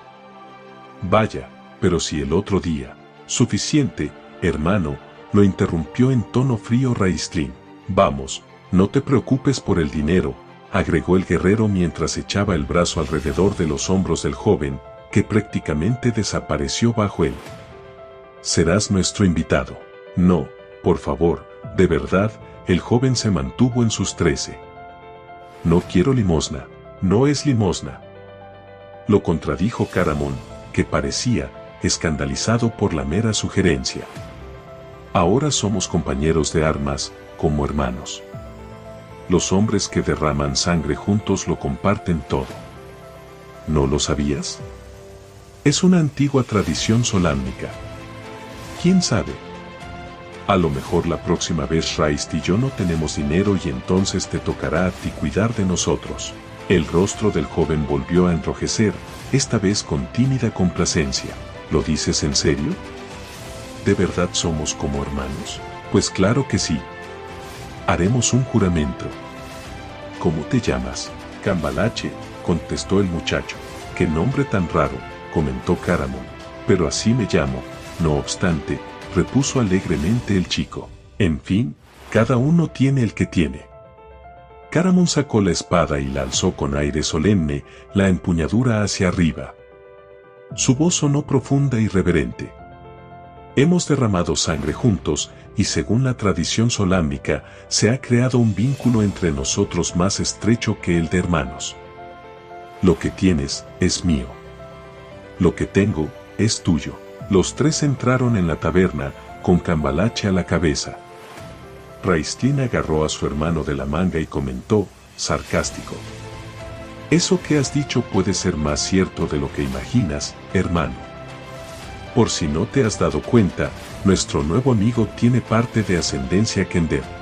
Vaya, pero si el otro día. Suficiente, hermano, lo interrumpió en tono frío Raistlin. Vamos, no te preocupes por el dinero, agregó el guerrero mientras echaba el brazo alrededor de los hombros del joven, que prácticamente desapareció bajo él. Serás nuestro invitado. No, por favor, de verdad, el joven se mantuvo en sus 13. No quiero limosna, no es limosna. Lo contradijo Caramon, que parecía escandalizado por la mera sugerencia. Ahora somos compañeros de armas, como hermanos. Los hombres que derraman sangre juntos lo comparten todo. ¿No lo sabías? Es una antigua tradición solámnica. ¿Quién sabe? A lo mejor la próxima vez Raist y yo no tenemos dinero y entonces te tocará a ti cuidar de nosotros. El rostro del joven volvió a enrojecer, esta vez con tímida complacencia. ¿Lo dices en serio? ¿De verdad somos como hermanos? Pues claro que sí. Haremos un juramento. ¿Cómo te llamas? Cambalache, contestó el muchacho. ¡Qué nombre tan raro!, comentó Caramon. Pero así me llamo, no obstante, repuso alegremente el chico. En fin, cada uno tiene el que tiene. Caramon sacó la espada y la alzó con aire solemne, la empuñadura hacia arriba. Su voz sonó profunda y reverente. Hemos derramado sangre juntos, y según la tradición solámica, se ha creado un vínculo entre nosotros más estrecho que el de hermanos. Lo que tienes, es mío. Lo que tengo, es tuyo. Los tres entraron en la taberna, con Cambalache a la cabeza. Raistlin agarró a su hermano de la manga y comentó, sarcástico: eso que has dicho puede ser más cierto de lo que imaginas, hermano. Por si no te has dado cuenta, nuestro nuevo amigo tiene parte de ascendencia Kender.